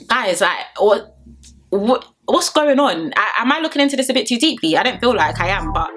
guys, like, what's going on? Am I looking into this a bit too deeply? I don't feel like I am, but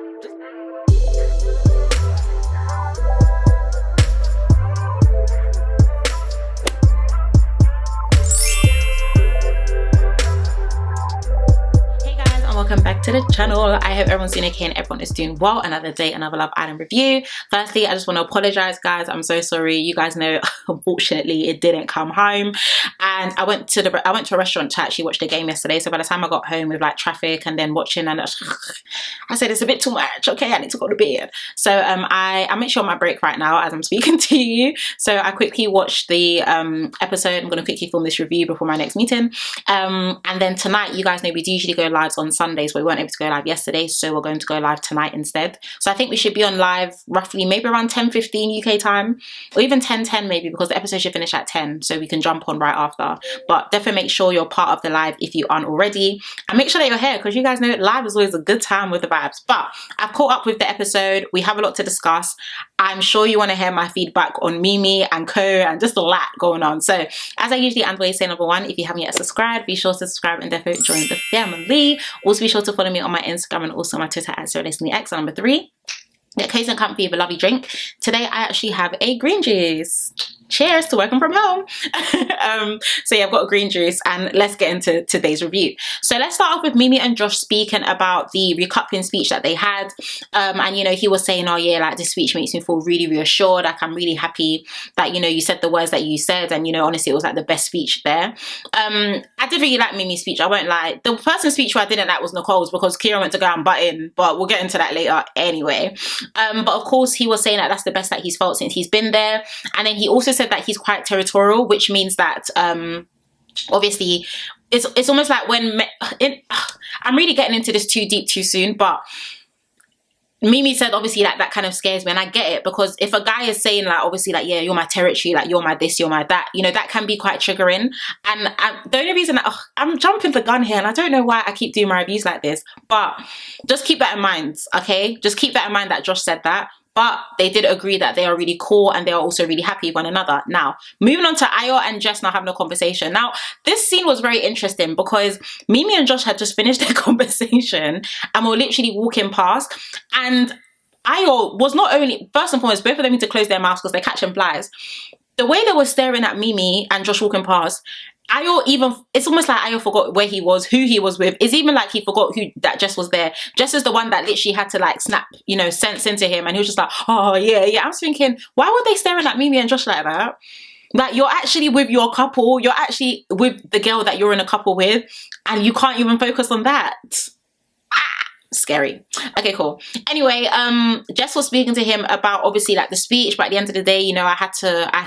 welcome back to the channel. I hope everyone's doing okay and everyone is doing well. Another day, another Love Island review. Firstly, I just want to apologize, guys. I'm so sorry. You guys know, unfortunately, it didn't come home, and I went to a restaurant to actually watch the game yesterday. So by the time I got home with like traffic and then watching, and I said it's a bit too much. Okay, I need to go to bed. So I'm actually on my break right now as I'm speaking to you. So I quickly watched the episode. I'm going to quickly film this review before my next meeting. And then tonight, you guys know we do usually go live on Sundays, but we weren't able to go live yesterday, so we're going to go live tonight instead. So I think we should be on live roughly maybe around 10:15 UK time, or even 10:10 maybe, because the episode should finish at 10, so we can jump on right after. But definitely make sure you're part of the live if you aren't already, and make sure that you're here, because you guys know live is always a good time with the vibes. But I've caught up with the episode. We have a lot to discuss. I'm sure you want to hear my feedback on Mimii and co, and just a lot going on. So as I usually end by saying, number one, if you haven't yet subscribed, be sure to subscribe and definitely join the family. Also be sure to follow me on my Instagram and also my Twitter at @SingletX. Number three, get cozy and comfy with a lovely drink. Today I actually have a green juice. Cheers to working from home. So yeah, I've got a green juice, and let's get into today's review. So let's start off with Mimii and Josh speaking about the recoupling speech that they had. And you know, he was saying, oh yeah, like this speech makes me feel really reassured. Like I'm really happy that, you know, you said the words that you said, and you know, honestly, it was like the best speech there. I did really like Mimii's speech. I won't lie. The person's speech who I didn't like was Nicole's, because Kira went to go and butt in, but we'll get into that later anyway. But of course, he was saying that that's the best that he's felt since he's been there. And then he also said that he's quite territorial, which means that obviously it's almost like when I'm really getting into this too deep too soon, but Mimii said obviously like that kind of scares me, and I get it, because if a guy is saying like obviously like, yeah, you're my territory, like you're my this, you're my that, you know, that can be quite triggering. And the only reason that I'm jumping the gun here, and I don't know why I keep doing my reviews like this, but just keep that in mind, okay? Just keep that in mind that Josh said that. But they did agree that they are really cool, and they are also really happy with one another. Now, moving on to Ayo and Jess now having a conversation. Now, this scene was very interesting because Mimii and Josh had just finished their conversation and were literally walking past. And Ayo was not only, first and foremost, both of them need to close their mouths because they're catching flies. The way they were staring at Mimii and Josh walking past, Ayo even, it's almost like Ayo forgot where he was, who he was with. It's even like he forgot that Jess was there. Jess is the one that literally had to like snap, you know, sense into him, and he was just like, oh yeah, yeah. I was thinking, why were they staring at Mimii and Josh like that? Like, you're actually with your couple, you're actually with the girl that you're in a couple with, and you can't even focus on that. Scary. Okay, cool. Anyway, Jess was speaking to him about obviously like the speech, but at the end of the day, you know, I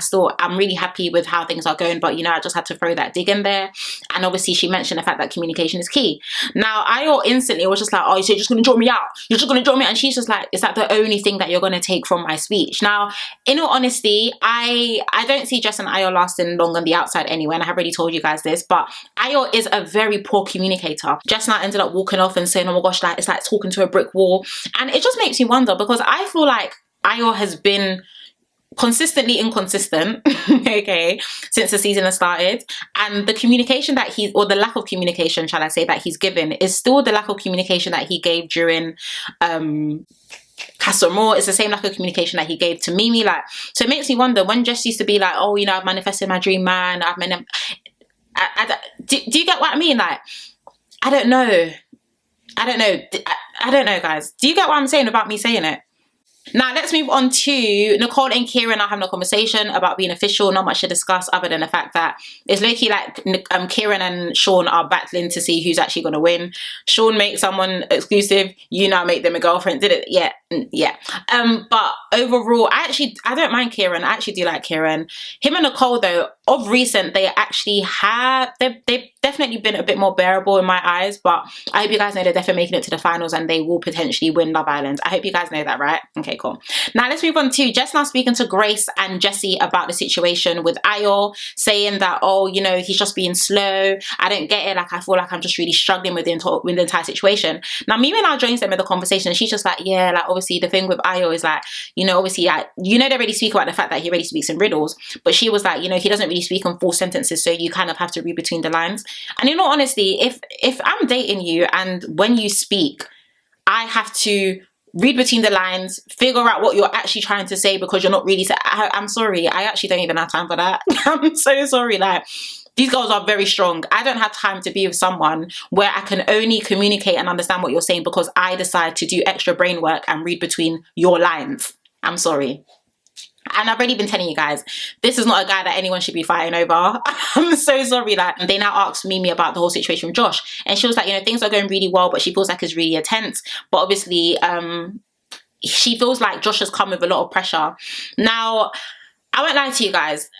thought I'm really happy with how things are going, but you know, I just had to throw that dig in there. And obviously she mentioned the fact that communication is key. Now, I instantly was just like, oh, so you're just going to draw me out? You're just going to draw me out? And she's just like, is that the only thing that you're going to take from my speech? Now, in all honesty, I don't see Jess and Ayo lasting long on the outside anyway, and I have already told you guys this, but Ayo is a very poor communicator. Jess and I ended up walking off and saying, oh my gosh, like, it's like talking to a brick wall. And it just makes me wonder, because I feel like Ayo has been consistently inconsistent, okay, since the season has started, and the communication that he's, or the lack of communication, shall I say, that he's given is still the lack of communication that he gave during Castle Moore. It's the same lack of communication that he gave to Mimii. Like, so it makes me wonder, when Jess used to be like, oh, you know, I've manifested my dream man, I've do you get what I mean? Like, I don't know, guys. Do you get what I'm saying about me saying it? Now, let's move on to Nicole and Kieran are having a conversation about being official. Not much to discuss other than the fact that it's low-key like Kieran and Sean are battling to see who's actually going to win. Sean makes someone exclusive, you now make them a girlfriend. Did it? Yeah. Yeah. But overall, I don't mind Kieran. I actually do like Kieran. Him and Nicole, though, of recent, they actually have, they've definitely been a bit more bearable in my eyes, but I hope you guys know they're definitely making it to the finals and they will potentially win Love Island. I hope you guys know that, right? Okay, cool. Now let's move on to Jess now speaking to Grace and Jessie about the situation with Ayo, saying that, oh, you know, he's just being slow. I don't get it. Like, I feel like I'm just really struggling with the entire situation. Now, Mimii now joins them in the conversation and she's just like, yeah, like, obviously obviously the thing with Ayo is like, you know, obviously, you know, they already speak about the fact that he already speaks in riddles, but she was like, you know, he doesn't really speak in full sentences, so you kind of have to read between the lines. And in all honesty, if I'm dating you and when you speak, I have to read between the lines, figure out what you're actually trying to say because you're not really, I'm sorry, I actually don't even have time for that. I'm so sorry. Like, these girls are very strong. I don't have time to be with someone where I can only communicate and understand what you're saying because I decide to do extra brain work and read between your lines. I'm sorry. And I've already been telling you guys, this is not a guy that anyone should be fighting over. I'm so sorry. Like, they now asked Mimii about the whole situation with Josh. And she was like, you know, things are going really well, but she feels like it's really intense. But obviously, she feels like Josh has come with a lot of pressure. Now, I won't lie to you guys.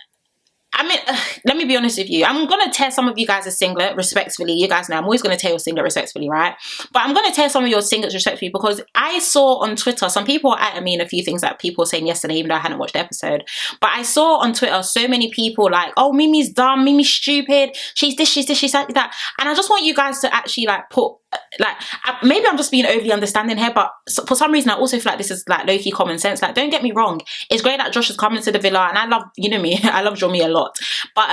I mean, let me be honest with you. I'm going to tear some of you guys a singlet respectfully. You guys know I'm always going to tear your singlet respectfully, right? But I'm going to tear some of your singlets respectfully because I saw on Twitter, some people were at me in a few things that people were saying yesterday, even though I hadn't watched the episode. But I saw on Twitter so many people like, oh, Mimi's dumb, Mimi's stupid, she's this, she's like that. And I just want you guys to actually like put, like, maybe I'm just being overly understanding here, but for some reason I also feel like this is like low-key common sense. Like, don't get me wrong, it's great that Josh is coming to the villa, and I love, you know me, I love Jomi a lot, but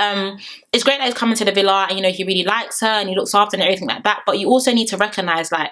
it's great that he's coming to the villa and, you know, he really likes her and he looks after her and everything like that. But you also need to recognize, like,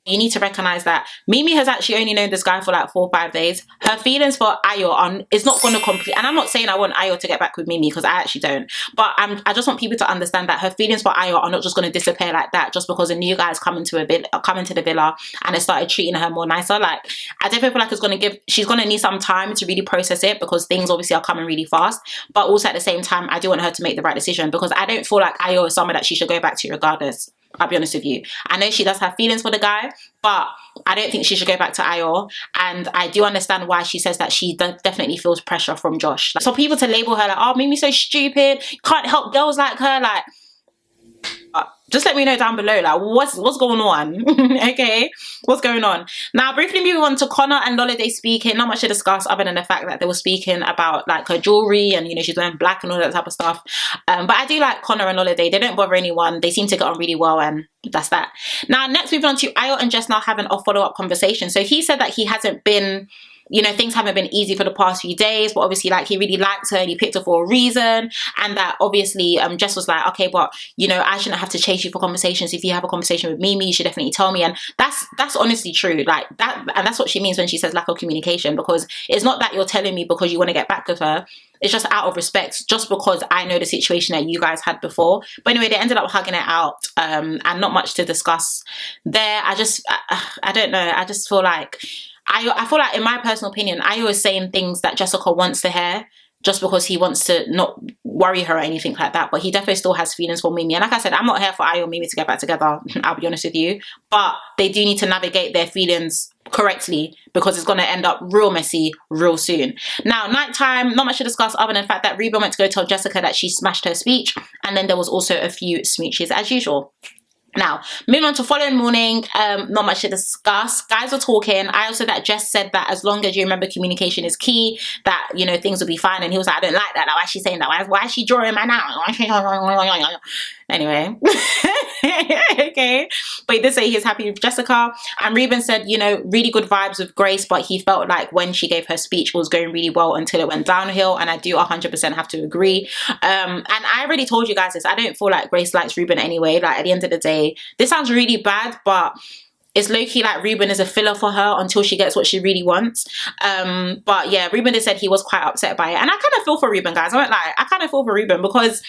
you need to recognize that Mimii has actually only known this guy for like 4 or 5 days. Her feelings for Ayo is not going to complete, and I'm not saying I want Ayo to get back with Mimii because I actually don't, but I just want people to understand that her feelings for Ayo are not just going to disappear like that just because a new guy's coming to the villa and has started treating her more nicer. Like, I definitely feel like she's going to need some time to really process it because things obviously are coming really fast, but also at the same time I do want her to make the right decision because I don't feel like Ayo is someone that she should go back to regardless. I'll be honest with you. I know she does have feelings for the guy, but I don't think she should go back to Ayo. And I do understand why she says that she definitely feels pressure from Josh. Like, so people to label her like, oh, Mimi's so stupid, can't help girls like her, like, just let me know down below, like, what's going on? Okay, what's going on? Now, briefly moving on to Connor and Lola speaking. Not much to discuss other than the fact that they were speaking about like her jewelry and, you know, she's wearing black and all that type of stuff. But I do like Connor and Lola. They don't bother anyone. They seem to get on really well, and that's that. Now, next moving on to Ayo and Jess now having a follow-up conversation. So he said that he hasn't been, you know, things haven't been easy for the past few days, but obviously, like, he really liked her and he picked her for a reason. And that obviously Jess was like, okay, but, you know, I shouldn't have to chase you for conversations. If you have a conversation with Mimii, you should definitely tell me. And that's honestly true. Like, that, and that's what she means when she says lack of communication, because it's not that you're telling me because you want to get back with her. It's just out of respect, just because I know the situation that you guys had before. But anyway, they ended up hugging it out, and not much to discuss there. I don't know. I just feel like I feel like, in my personal opinion, Ayo is saying things that Jessica wants to hear just because he wants to not worry her or anything like that. But he definitely still has feelings for Mimii. And like I said, I'm not here for Ayo and Mimii to get back together, I'll be honest with you. But they do need to navigate their feelings correctly because it's going to end up real messy real soon. Now, nighttime, not much to discuss other than the fact that Ruben went to go tell Jessica that she smashed her speech. And then there was also a few smooches as usual. Now, moving on to following morning, not much to discuss. Guys were talking. I also that Jess said that as long as you remember communication is key, that, you know, things will be fine. And he was like, I don't like that. Like, why is she saying that? Why is she drawing my now? Anyway. Okay. But he did say he's happy with Jessica. And Ruben said, you know, really good vibes with Grace, but he felt like when she gave her speech it was going really well until it went downhill. And I do 100% have to agree. And I already told you guys this. I don't feel like Grace likes Ruben anyway. Like, at the end of the day, this sounds really bad, but it's low-key like Ruben is a filler for her until she gets what she really wants. But yeah, Ruben just said he was quite upset by it. And I kind of feel for Ruben, guys. I won't lie. I kind of feel for Ruben because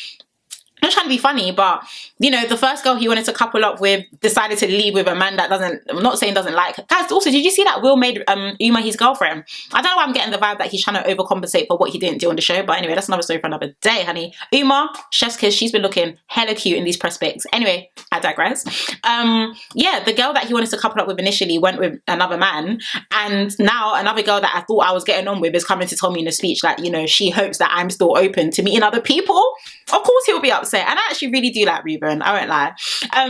I'm not trying to be funny, but, you know, the first girl he wanted to couple up with decided to leave with a man that doesn't, I'm not saying doesn't like her. Guys, also, did you see that Will made Uma his girlfriend? I don't know why I'm getting the vibe that he's trying to overcompensate for what he didn't do on the show, but anyway, that's another story for another day, honey. Uma, chef's kiss, she's been looking hella cute in these press pics. Anyway, I digress. Yeah, the girl that he wanted to couple up with initially went with another man, and now another girl that I thought I was getting on with is coming to tell me in a speech, like, you know, she hopes that I'm still open to meeting other people. Of course he'll be upset. And I actually really do like Ruben, I won't lie.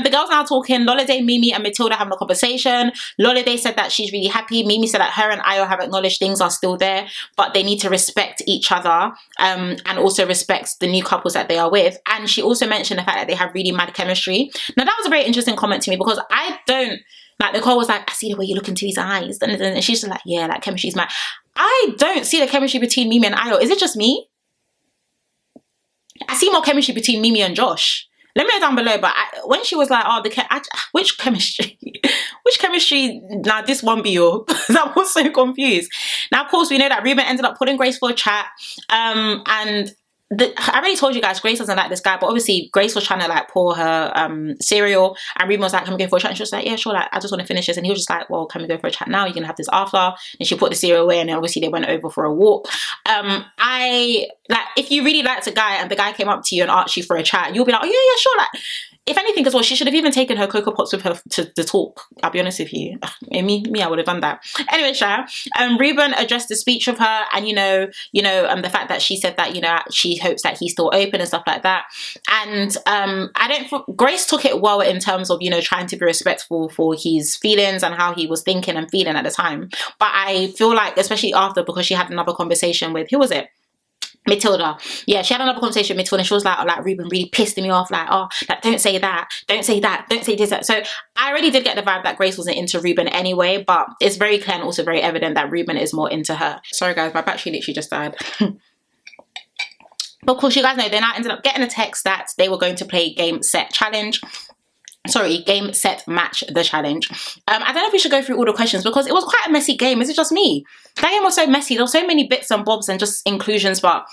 The girls now talking. Lola, Mimii and Matilda having a conversation. Lola said that she's really happy. Mimii said that her and Ayo have acknowledged things are still there, but they need to respect each other, and also respect the new couples that they are with. And she also mentioned the fact that they have really mad chemistry. Now, that was a very interesting comment to me because I don't Like Nicole was like, I see the way you look into his eyes. And she's just like, yeah, like chemistry's mad. I don't see the chemistry between Mimii and Ayo. Is it just me? I see more chemistry between Mimii and Josh. Let me know down below. But when she was like, oh, which chemistry? Which chemistry? Now this one be your. I was so confused. Now, of course, we know that Ruben ended up putting Grace for a chat. And I already told you guys, Grace doesn't like this guy, but obviously Grace was trying to like pour her cereal, and Ruben was like, can we go for a chat? And she was like, yeah, sure, like I just want to finish this. And he was just like, well, can we go for a chat now? You're gonna have this after. And she put the cereal away, and then obviously they went over for a walk. I like, if you really liked a guy and the guy came up to you and asked you for a chat, you'll be like, oh yeah, sure. Like, if anything as well, she should have even taken her Cocoa Pops with her to the talk. I'll be honest with you. Me, I would have done that. Anyway, Ruben addressed the speech of her, and the fact that she said that, she hopes that he's still open and stuff like that. And Grace took it well in terms of, trying to be respectful for his feelings and how he was thinking and feeling at the time. But I feel like, especially after, because she had another conversation with, who was it? Matilda. Yeah, she had another conversation with Matilda, and she was like, oh, like Ruben really pissed me off, like, oh, like don't say that, don't say that, don't say this. So I really did get the vibe that Grace wasn't into Ruben anyway, but it's very clear and also very evident that Ruben is more into her. Sorry guys, my battery literally just died. But of course, you guys know, they now ended up getting a text that they were going to play game, set, challenge. Sorry, game, set, match, the challenge. I don't know if we should go through all the questions because it was quite a messy game. Is it just me? That game was so messy. There were so many bits and bobs and just inclusions, but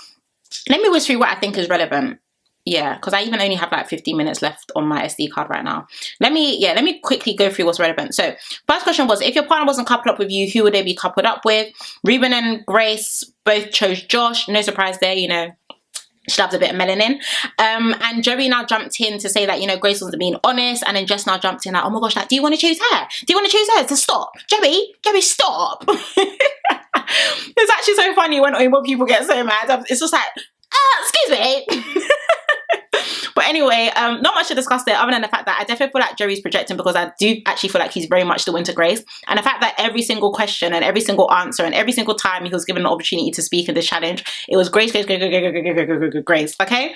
let me whiz through what I think is relevant. Yeah, because I even only have like 15 minutes left on my SD card right now. Let me quickly go through what's relevant. So, first question was, if your partner wasn't coupled up with you, who would they be coupled up with? Ruben and Grace both chose Josh. No surprise there, she loves a bit of melanin. And Joey now jumped in to say that, Grace wasn't being honest. And then Jess now jumped in like, oh my gosh, like, do you want to choose her? Do you want to choose her? To stop. Joey, stop. It's actually so funny when people get so mad. It's just like, excuse me. But anyway, not much to discuss there other than the fact that I definitely feel like Joey's projecting, because I do actually feel like he's very much still into Grace. And the fact that every single question and every single answer and every single time he was given an opportunity to speak in this challenge, it was Grace, Grace, okay?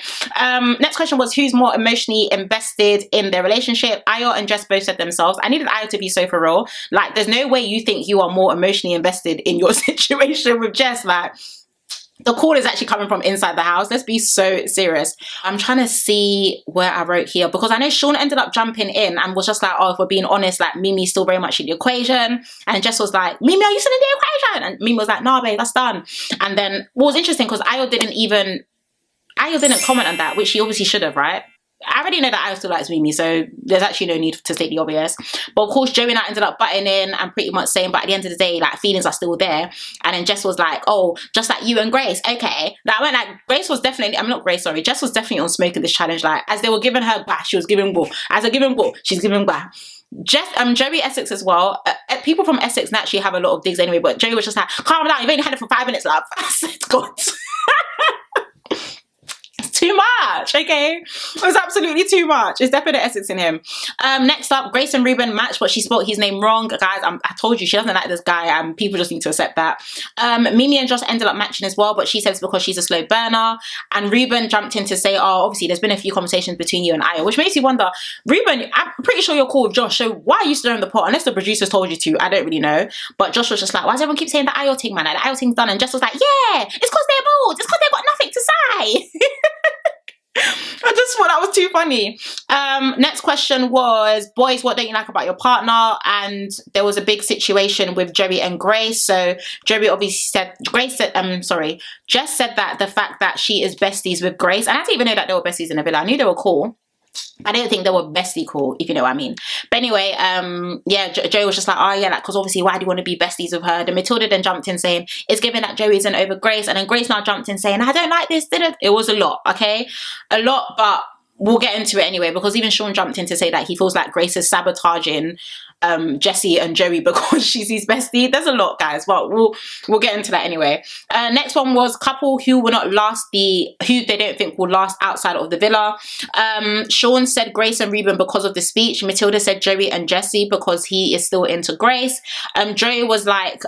Next question was, who's more emotionally invested in their relationship? Ayo and Jess both said themselves. I needed Ayo to be so for real. Like, there's no way you think you are more emotionally invested in your situation with Jess. Like, the call is actually coming from inside the house. Let's be so serious. I'm trying to see where I wrote here, because I know Sean ended up jumping in and was just like, oh, if we're being honest, like Mimi's still very much in the equation. And Jess was like, Mimii, are you still in the equation? And Mimii was like, nah, babe, that's done. And then what was interesting, because Ayo didn't comment on that, which she obviously should have, right? I already know that Ayo still likes Mimii, so there's actually no need to state the obvious. But of course, Joey and I ended up butting in and pretty much saying, but at the end of the day, like, feelings are still there. And then Jess was like, oh, just like you and Grace, okay. Like, I went like, Grace was definitely, I'm not Grace, sorry, Jess was definitely on smoke in this challenge. Like, as they were giving her back, she was giving woo. As they're giving woo, she's giving back. Jess, Joey Essex as well. People from Essex naturally have a lot of digs anyway, but Joey was just like, calm down, you've only had it for 5 minutes, love. I said, God. Too much, okay? It was absolutely too much. It's definitely Essex in him. Next up, Grace and Ruben matched, but she spelled his name wrong. Guys, I told you, she doesn't like this guy, and people just need to accept that. Mimii and Josh ended up matching as well, but she says because she's a slow burner. And Ruben jumped in to say, oh, obviously there's been a few conversations between you and Ayo, which makes you wonder, Ruben, I'm pretty sure you're cool with Josh, so why are you stirring the pot? Unless the producers told you to, I don't really know. But Josh was just like, why does everyone keep saying the Ayo thing, man? Like, the Ayo thing's done. And Jess was like, yeah, it's because they're bold. It's because they've got nothing to say. I just thought that was too funny. Next question was, boys, what don't you like about your partner? And there was a big situation with Joey and Grace. So Joey obviously said, Jess said that the fact that she is besties with Grace, and I didn't even know that they were besties in the villa. I knew they were cool. I don't think they were bestie cool, if you know what I mean. But anyway, yeah, Joey was just like, oh yeah, like, because obviously why do you want to be besties with her? Then Matilda then jumped in saying, it's given that Joey isn't over Grace. And then Grace now jumped in saying, I don't like this, did it? It was a lot, okay? A lot, but we'll get into it anyway, because even Sean jumped in to say that he feels like Grace is sabotaging Jessie and Joey because she's his bestie. There's a lot, guys, but we'll get into that anyway. Next one was couple who will not last who they don't think will last outside of the villa. Sean said Grace and Ruben because of the speech. Matilda said Joey and Jessie because he is still into Grace. Joey was like,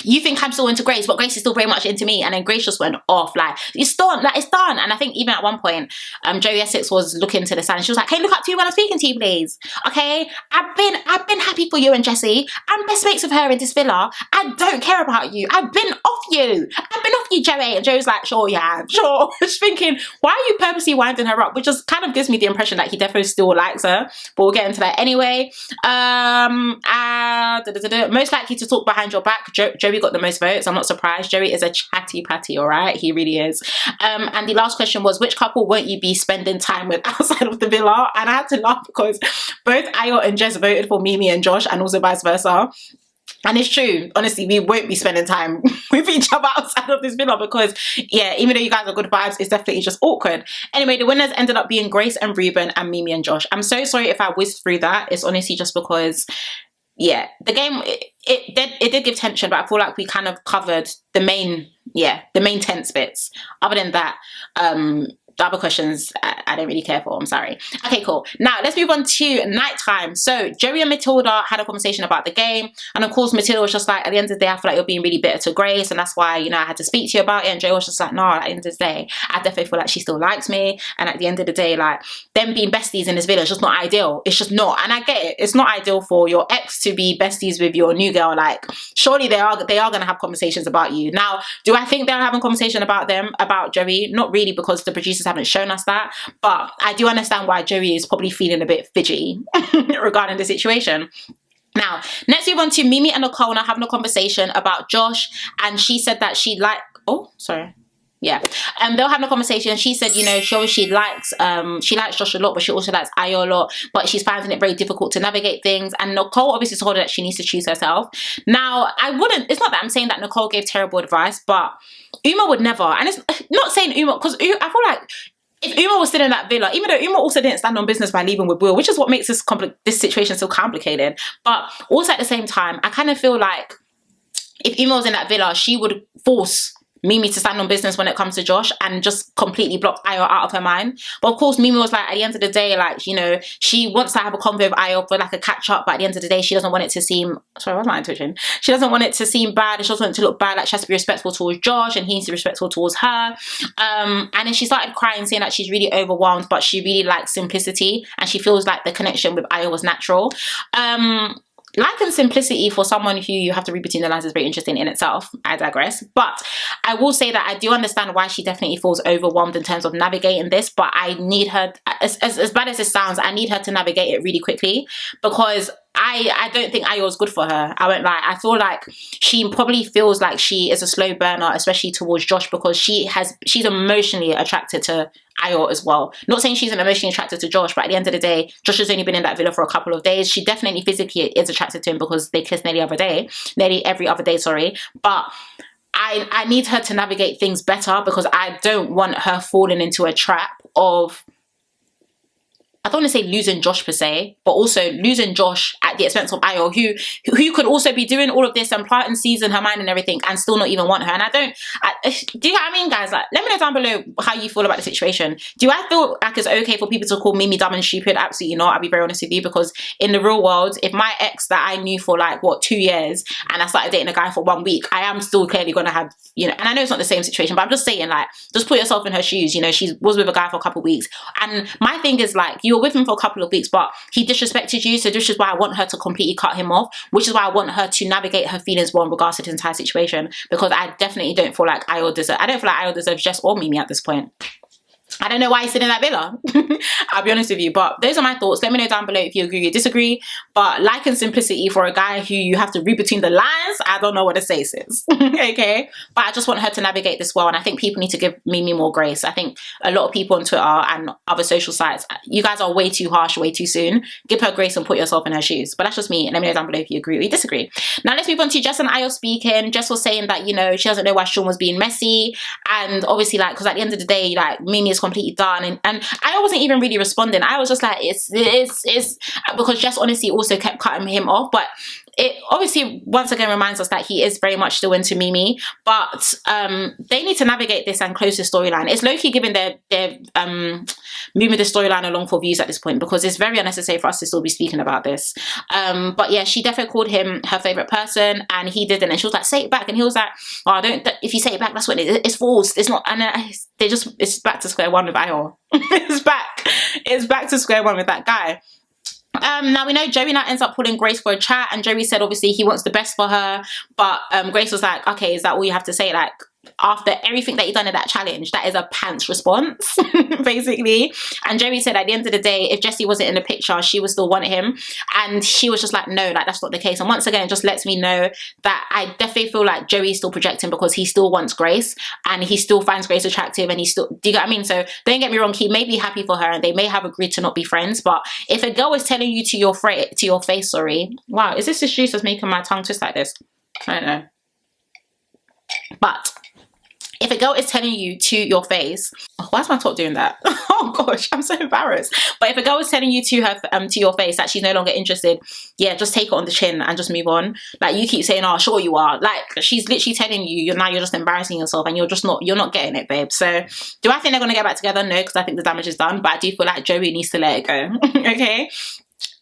you think I'm still into Grace, but Grace is still very much into me. And then Grace just went off, like, it's done, like, it's done. And I think even at one point, Joey Essex was looking to the side and she was like, "Can you look up to you when I'm speaking to you, please? Okay, I've been happy for you and Jessie. I'm best mates with her in this villa. I don't care about you. I've been off you. I've been off you, Joey." And Joey's like, "Sure, yeah, sure." Just thinking, why are you purposely winding her up? Which just kind of gives me the impression that he definitely still likes her. But we'll get into that anyway. Most likely to talk behind your back. Joey got the most votes. I'm not surprised. Joey is a chatty patty, all right? He really is. And the last question was, which couple won't you be spending time with outside of the villa? And I had to laugh because both Ayo and Jess voted for Mimii and Josh, and also vice versa. And it's true, honestly, we won't be spending time with each other outside of this villa because, yeah, even though you guys are good vibes, it's definitely just awkward. Anyway, the winners ended up being Grace and Ruben and Mimii and Josh. I'm so sorry if I whizzed through that. It's honestly just because, yeah, the game, it did give tension, but I feel like we kind of covered the main tense bits. Other than that, the other questions I don't really care for, I'm sorry. Okay, cool. Now let's move on to nighttime. So Joey and Matilda had a conversation about the game, and of course Matilda was just like, at the end of the day, I feel like you're being really bitter to Grace, and that's why, you know, I had to speak to you about it. And Joey was just like, no, at the end of the day, I definitely feel like she still likes me, and at the end of the day, like, them being besties in this villa is just not ideal. It's just not, and I get it. It's not ideal for your ex to be besties with your new girl. Like, surely they are gonna have conversations about you. Now, do I think they're having conversation about Joey? Not really, because the producers haven't shown us that, but I do understand why Joey is probably feeling a bit fidgety regarding the situation. Now, next move on to Mimii and Nicole now having a conversation about Josh, and she said that she liked, yeah, they'll have a conversation. She said, you know, she likes Josh a lot, but she also likes Ayo a lot, but she's finding it very difficult to navigate things. And Nicole obviously told her that she needs to choose herself. Now, it's not that I'm saying that Nicole gave terrible advice, but Uma would never, and it's not saying Uma, because I feel like if Uma was still in that villa, even though Uma also didn't stand on business by leaving with Will, which is what makes this situation so complicated, but also at the same time, I kind of feel like if Uma was in that villa, she would force Mimii to stand on business when it comes to Josh and just completely block Ayo out of her mind. But of course, Mimii was like, at the end of the day, like, you know, she wants to have a convo with Ayo for like a catch up, but at the end of the day, she doesn't want it to seem, sorry, why am I twitching? She doesn't want it to seem bad. She doesn't want it to look bad. Like, she has to be respectful towards Josh and he needs to be respectful towards her. And then she started crying, saying that she's really overwhelmed, but she really likes simplicity and she feels like the connection with Ayo was natural. Like and simplicity for someone who you have to read between the lines is very interesting in itself. I digress. But I will say that I do understand why she definitely feels overwhelmed in terms of navigating this, but I need her, as bad as it sounds, I need her to navigate it really quickly, because I don't think Ayo is good for her. I won't lie. I feel like she probably feels like she is a slow burner, especially towards Josh, because she's emotionally attracted to Ayo as well. Not saying she's emotionally attracted to Josh, but at the end of the day, Josh has only been in that villa for a couple of days. She definitely physically is attracted to him because they kiss nearly every other day, sorry. But I need her to navigate things better, because I don't want her falling into a trap of, I don't want to say losing Josh per se, but also losing Josh at the expense of Ayo, who could also be doing all of this and planting seeds in her mind and everything and still not even want her. And do you know what I mean, guys? Like, let me know down below how you feel about the situation. Do I feel like it's okay for people to call Mimii dumb and stupid? Absolutely not. I'll be very honest with you, because in the real world, if my ex that I knew for like, what, 2 years, and I started dating a guy for 1 week, I am still clearly going to have, you know, and I know it's not the same situation, but I'm just saying, like, just put yourself in her shoes. You know, she was with a guy for a couple of weeks. And my thing is, like, you were with him for a couple of weeks, but he disrespected you, so this is why I want her to completely cut him off, which is why I want her to navigate her feelings well in regards to the entire situation, because I definitely don't feel like Ayo deserves Jess or Mimii at this point. I don't know why he's sitting in that villa. I'll be honest with you, but those are my thoughts. Let me know down below if you agree or disagree. But like and simplicity for a guy who you have to read between the lines, I don't know what to say, sis. Okay? But I just want her to navigate this well, and I think people need to give Mimii more grace. I think a lot of people on Twitter and other social sites, you guys are way too harsh, way too soon. Give her grace and put yourself in her shoes. But that's just me. Let me know down below if you agree or you disagree. Now let's move on to Jess and Ayo speaking. Jess was saying that, you know, she doesn't know why Sean was being messy, and obviously, like, because at the end of the day, like, Mimii is completely done, and I wasn't even really responding. I was just like, it's because Jess honestly also kept cutting him off, but it obviously once again reminds us that he is very much still into Mimii, but they need to navigate this and close the storyline. It's low-key giving their moving the storyline along for views at this point, because it's very unnecessary for us to still be speaking about this. But yeah, she definitely called him her favorite person, and he didn't, and she was like, say it back, and he was like, oh, don't, if you say it back, that's what it's false, it's not. And it's back to square one with Ayo. it's back to square one with that guy. Now we know Joey now ends up pulling Grace for a chat, and Joey said obviously he wants the best for her, but Grace was like, okay, is that all you have to say? Like, after everything that you done in that challenge, that is a pants response, basically. And Joey said at the end of the day, if Jessie wasn't in the picture, she would still want him. And she was just like, no, like that's not the case. And once again, it just lets me know that I definitely feel like Joey's still projecting, because he still wants Grace and he still finds Grace attractive, and he still, do you get what I mean? So don't get me wrong, he may be happy for her and they may have agreed to not be friends, but if a girl is telling you to your face, sorry, wow, is this juice that's making my tongue twist like this? I don't know. But if a girl is telling you to your face, why is my top doing that? Oh gosh, I'm so embarrassed. But if a girl is telling you to her to your face that she's no longer interested, yeah, just take it on the chin and just move on. Like, you keep saying, oh, sure you are. Like, she's literally telling you, now you're just embarrassing yourself, and you're not getting it, babe. So do I think they're gonna get back together? No, because I think the damage is done. But I do feel like Joey needs to let it go. Okay.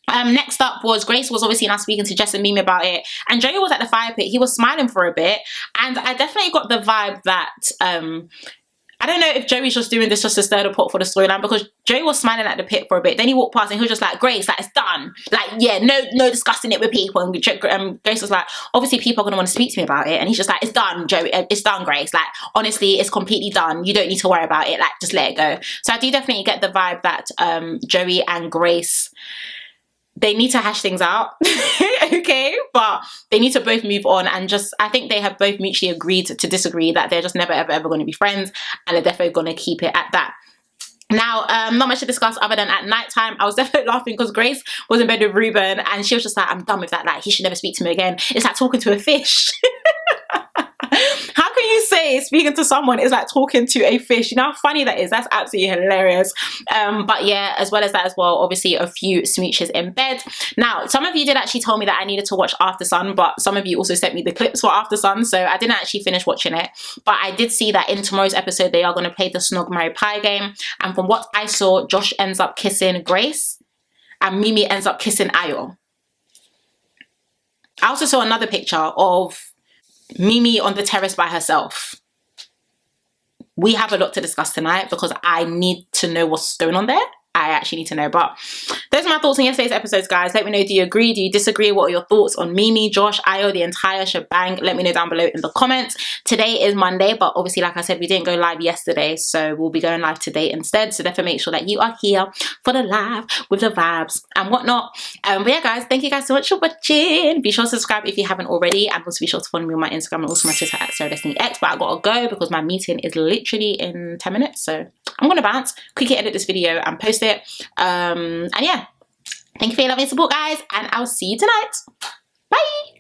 Next up was Grace was obviously now speaking to Jess and Mimii about it, and Joey was at the fire pit. He was smiling for a bit, and I definitely got the vibe that I don't know if Joey's just doing this just to stir the pot for the storyline, because Joey was smiling at the pit for a bit, then he walked past and he was just like, Grace, like, it's done, like, yeah, no discussing it with people. And Grace was like, obviously people are going to want to speak to me about it, and he's just like, it's done, Joey, it's done, Grace, like, honestly, it's completely done, you don't need to worry about it, like, just let it go. So I do definitely get the vibe that Joey and Grace, they need to hash things out, okay? But they need to both move on, and just, I think they have both mutually agreed to disagree, that they're just never, ever going to be friends, and they're definitely going to keep it at that. Now, not much to discuss other than at night time, I was definitely laughing because Grace was in bed with Ruben, and she was just like, I'm done with that, like, he should never speak to me again. It's like talking to a fish. How can you say speaking to someone is like talking to a fish? You know how funny that is? That's absolutely hilarious. But yeah, as well as that as well, obviously a few smooches in bed. Now, some of you did actually tell me that I needed to watch After Sun, but some of you also sent me the clips for After Sun, so I didn't actually finish watching it. But I did see that in tomorrow's episode, they are going to play the Snog, Marry, Pie game. And from what I saw, Josh ends up kissing Grace and Mimii ends up kissing Ayo. I also saw another picture of Mimii on the terrace by herself. We have a lot to discuss tonight because I need to know what's going on there. I actually need to know. But those are my thoughts on yesterday's episodes, guys. Let me know, do you agree? Do you disagree? What are your thoughts on Mimii, Josh, Ayo, the entire shebang? Let me know down below in the comments. Today is Monday, but obviously, like I said, we didn't go live yesterday, so we'll be going live today instead. So definitely make sure that you are here for the live with the vibes and whatnot. But yeah, guys, thank you guys so much for watching. Be sure to subscribe if you haven't already, and also be sure to follow me on my Instagram and also my Twitter at SarahDestinyX. But I gotta go because my meeting is literally in 10 minutes, so I'm gonna bounce, quickly edit this video and post it. And yeah, thank you for your love and support, guys, and I'll see you tonight. Bye.